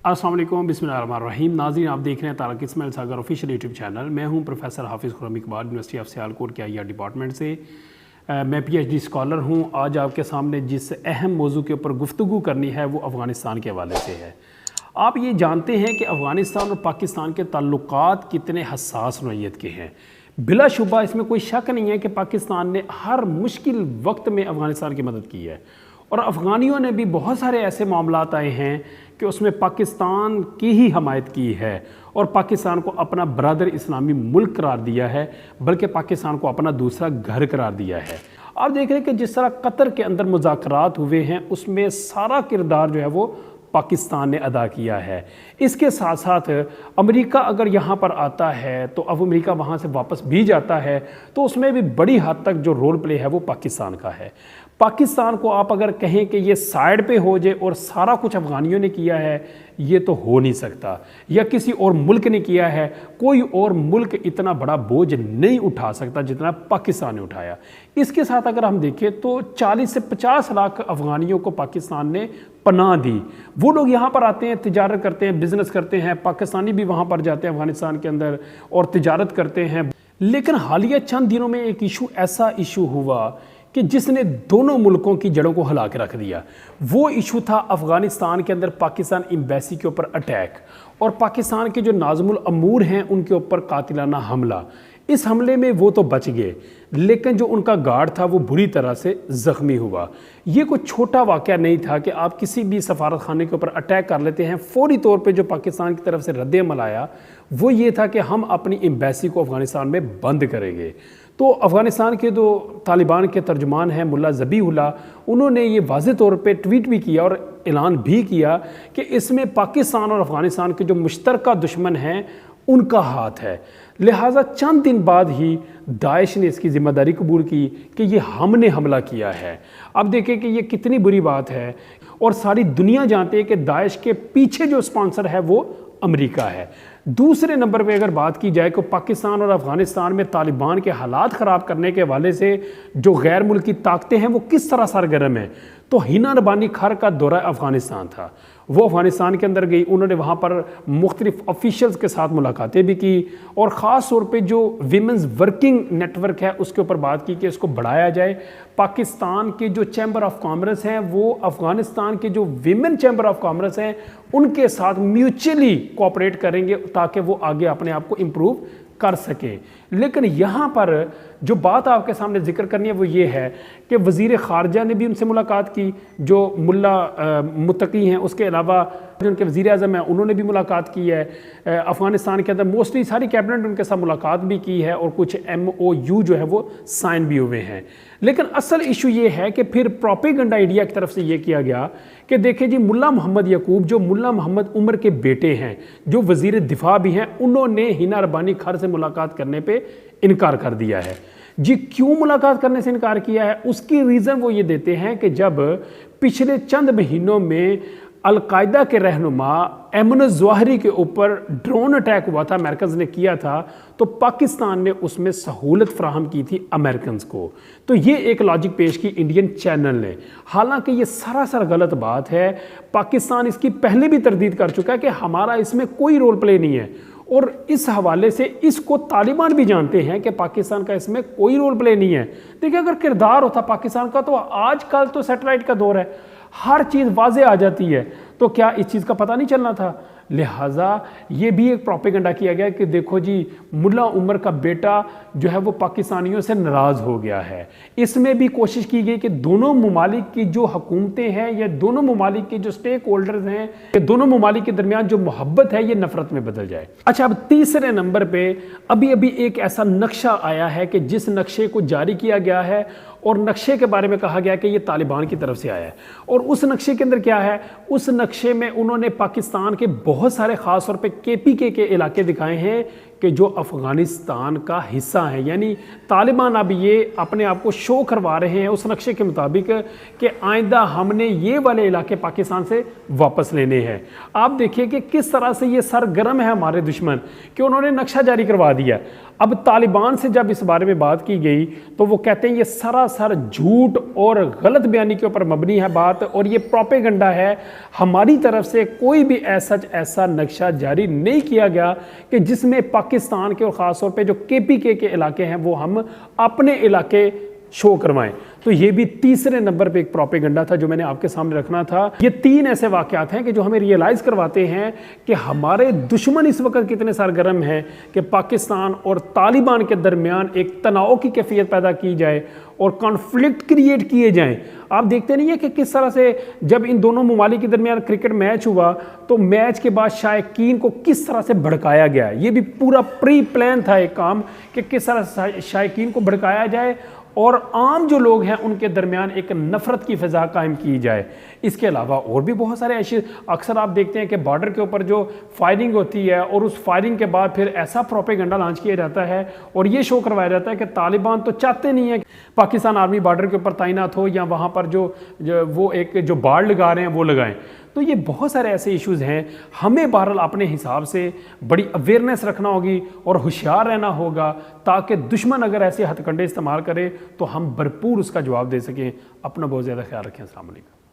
अस्सलाम वालेकुम, बिस्मिल्लाहिर्रहमानिर्रहीम। नाज़रीन, आप देख रहे हैं तारक इस्माइल सागर ऑफिशियल यूट्यूब चैनल। मैं हूं प्रोफेसर हाफिज़ खुर्रम इकबाल, यूनिवर्सिटी ऑफ सियालकोट के IR डिपार्टमेंट से। मैं PhD स्कॉलर हूं। आज आपके सामने जिस अहम मौजू के ऊपर गुफ्तगू करनी है वो अफ़गानिस्तान के हवाले से है। आप ये जानते हैं कि अफ़गानिस्तान और पाकिस्तान के ताल्लुकात कितने हसास नौइयत के हैं। बिलाशुबा इसमें कोई शक नहीं है कि पाकिस्तान ने हर मुश्किल वक्त में अफ़गानिस्तान की मदद की है, और अफ़गानियों ने भी बहुत सारे ऐसे मामलात आए हैं कि उसमें पाकिस्तान की ही हमायत की है और पाकिस्तान को अपना बरादर इस्लामी मुल्क करार दिया है, बल्कि पाकिस्तान को अपना दूसरा घर करार दिया है। आप देख रहे हैं कि जिस तरह कतर के अंदर मुज़ाकरात हुए हैं उसमें सारा किरदार जो है वो पाकिस्तान ने अदा किया है। इसके साथ साथ अमेरिका अगर यहाँ पर आता है तो अब अमेरिका वहाँ से वापस भी जाता है तो उसमें भी बड़ी हद तक जो रोल प्ले है वो पाकिस्तान का है। पाकिस्तान को आप अगर कहें कि ये साइड पे हो जाए और सारा कुछ अफ़गानियों ने किया है, ये तो हो नहीं सकता, या किसी और मुल्क ने किया है। कोई और मुल्क इतना बड़ा बोझ नहीं उठा सकता जितना पाकिस्तान ने उठाया। इसके साथ अगर हम देखें तो 40 से 50 लाख अफ़गानियों को पाकिस्तान ने पनाह दी। वो लोग यहाँ पर आते हैं, तिजारत करते हैं, बिज़नेस करते हैं। पाकिस्तानी भी वहाँ पर जाते हैं अफ़गानिस्तान के अंदर और तिजारत करते हैं। लेकिन हालिया चंद दिनों में एक ऐसा इशू हुआ कि जिसने दोनों मुल्कों की जड़ों को हिला के रख दिया। वो इशू था अफ़गानिस्तान के अंदर पाकिस्तान एम्बेसी के ऊपर अटैक और पाकिस्तान के जो नाज़मुल अमूर हैं उनके ऊपर कातिलाना हमला। इस हमले में वो तो बच गए, लेकिन जो उनका गार्ड था वो बुरी तरह से ज़ख्मी हुआ। ये कोई छोटा वाक़या नहीं था कि आप किसी भी सफारत खाने के ऊपर अटैक कर लेते हैं। फौरी तौर पे जो पाकिस्तान की तरफ से रद्द-ए-अमल आया वो ये था कि हम अपनी एम्बेसी को अफ़गानिस्तान में बंद करेंगे। तो अफ़गानिस्तान के जो तालिबान के तर्जुमान हैं मुल्ला ज़बीहुल्लाह, उन्होंने ये वाज़े तौर पे ट्वीट भी किया और ऐलान भी किया कि इसमें पाकिस्तान और अफ़गानिस्तान के जो मुश्तरका दुश्मन हैं उनका हाथ है। लिहाजा चंद दिन बाद ही दाइश ने इसकी ज़िम्मेदारी कबूल की कि ये हमने हमला किया है। अब देखें कि ये कितनी बुरी बात है, और सारी दुनिया जानती है कि दाइश के पीछे जो स्पॉन्सर है वो अमेरिका है। दूसरे नंबर पे अगर बात की जाए कि पाकिस्तान और अफ़गानिस्तान में तालिबान के हालात ख़राब करने के हवाले से जो गैर मुल्की ताकतें हैं वो किस तरह सरगर्म है, तो हिना रबानी खर का दौरा अफ़गानिस्तान था। वो अफ़गानिस्तान के अंदर गई, उन्होंने वहाँ पर मुख्तलिफ़ ऑफिशल्स के साथ मुलाकातें भी की और ख़ास तौर पे जो वीमेंस वर्किंग नेटवर्क है उसके ऊपर बात की कि इसको बढ़ाया जाए। पाकिस्तान के जो चैम्बर ऑफ कॉमर्स हैं वो अफ़गानिस्तान के जो वीमेन चैम्बर ऑफ कॉमर्स हैं उनके साथ म्यूचुअली कोऑपरेट करेंगे ताकि वो आगे अपने आप को इम्प्रूव कर सके। लेकिन यहाँ पर जो बात आपके सामने जिक्र करनी है वो ये है कि वज़ीर ख़ारजा ने भी उनसे मुलाकात की, जो मुल्ला मुत्तकी हैं। उसके अलावा जो उनके वज़ीर आज़म हैं उन्होंने भी मुलाकात की है। अफ़गानिस्तान के अंदर मोस्टली सारी कैबिनेट उनके साथ मुलाकात भी की है और कुछ MOU जो है वो साइन भी हुए हैं। लेकिन असल इशू ये है कि फिर प्रोपेगेंडा इंडिया की तरफ से ये किया गया कि देखिए जी, मुल्ला मोहम्मद यकूब जो मुल्ला मोहम्मद उमर के बेटे हैं, जो वज़ीर दिफा भी हैं, उन्होंने हिना रबानी खर से मुलाकात करने पे इनकार कर दिया है। जी, क्यों मुलाकात करने से इनकार किया है? उसकी रीज़न वो ये देते हैं कि जब पिछले चंद महीनों में अलकायदा के रहनुमा ऐमन ज़वाहिरी के ऊपर ड्रोन अटैक हुआ था, अमेरिकन ने किया था, तो पाकिस्तान ने उसमें सहूलत फ्राहम की थी अमेरिकन को। तो ये एक लॉजिक पेश की इंडियन चैनल ने। हालांकि ये सरासर गलत बात है। पाकिस्तान इसकी पहले भी तरदीद कर चुका है कि हमारा इसमें कोई रोल प्ले नहीं है, और इस हवाले से इसको तालिबान भी जानते हैं कि पाकिस्तान का इसमें कोई रोल प्ले नहीं है। देखिए, अगर किरदार होता पाकिस्तान का तो आजकल तो सैटेलाइट का दौर है, हर चीज़ वाज़े आ जाती है, तो क्या इस चीज़ का पता नहीं चलना था? लिहाजा ये भी एक प्रोपेगेंडा किया गया कि देखो जी, मुल्ला उमर का बेटा जो है वो पाकिस्तानियों से नाराज़ हो गया है। इसमें भी कोशिश की गई कि दोनों ममालिक की जो हुकूमतें हैं या दोनों ममालिक के जो स्टेक होल्डर्स हैं या दोनों ममालिक के दरमियान जो मोहब्बत है ये नफरत में बदल जाए। अच्छा, अब तीसरे नंबर पे अभी अभी एक ऐसा नक्शा आया है कि जिस नक्शे को जारी किया गया है और नक्शे के बारे में कहा गया कि ये तालिबान की तरफ से आया है, और उस नक्शे के अंदर क्या है? उस नक्शे में उन्होंने पाकिस्तान के बहुत सारे ख़ास तौर पे KPK के इलाके दिखाए हैं कि जो अफ़गानिस्तान का हिस्सा है। यानी तालिबान अब ये अपने आप को शो करवा रहे हैं उस नक्शे के मुताबिक कि आइंदा हमने ये वाले इलाके पाकिस्तान से वापस लेने हैं। आप देखिए कि किस तरह से ये सरगर्म है हमारे दुश्मन कि उन्होंने नक्शा जारी करवा दिया। अब तालिबान से जब इस बारे में बात की गई तो वो कहते हैं ये सरासर झूठ और गलत बयानी के ऊपर मबनी है बात, और ये प्रोपेगेंडा है। हमारी तरफ से कोई भी ऐसा नक्शा जारी नहीं किया गया कि जिसमें पाकिस्तान के और ख़ास तौर पे जो KPK के इलाके हैं वो हम अपने इलाके शो करवाएं। तो ये भी तीसरे नंबर पे एक प्रोपेगेंडा था जो मैंने आपके सामने रखना था। ये 3 ऐसे वाक़यात हैं कि जो हमें रियलाइज़ करवाते हैं कि हमारे दुश्मन इस वक्त कितने सरगर्म हैं कि पाकिस्तान और तालिबान के दरमियान एक तनाव की कैफियत पैदा की जाए और कॉन्फ्लिक्ट क्रिएट किए जाएं। आप देखते नहीं है कि किस तरह से जब इन दोनों ममालिक के दरमियान क्रिकेट मैच हुआ तो मैच के बाद शायकीन को किस तरह से भड़काया गया। ये भी पूरा प्री प्लान था एक काम कि किस तरह से शायकीन को भड़काया जाए और आम जो लोग हैं उनके दरमियान एक नफ़रत की फ़िज़ा कायम की जाए। इसके अलावा और भी बहुत सारे ऐसे अक्सर आप देखते हैं कि बॉर्डर के ऊपर जो फायरिंग होती है और उस फायरिंग के बाद फिर ऐसा प्रोपेगेंडा लॉन्च किया जाता है और ये शो करवाया जाता है कि तालिबान तो चाहते नहीं है पाकिस्तान आर्मी बॉर्डर के ऊपर तैनात हो या वहाँ पर जो वो एक जो बाड़ लगा रहे हैं वो लगाएं। तो ये बहुत सारे ऐसे इश्यूज़ हैं। हमें बहरहाल अपने हिसाब से बड़ी अवेयरनेस रखना होगी और होशियार रहना होगा ताकि दुश्मन अगर ऐसे हथकंडे इस्तेमाल करे तो हम भरपूर उसका जवाब दे सकें। अपना बहुत ज़्यादा ख्याल रखें। अस्सलाम वालेकुम।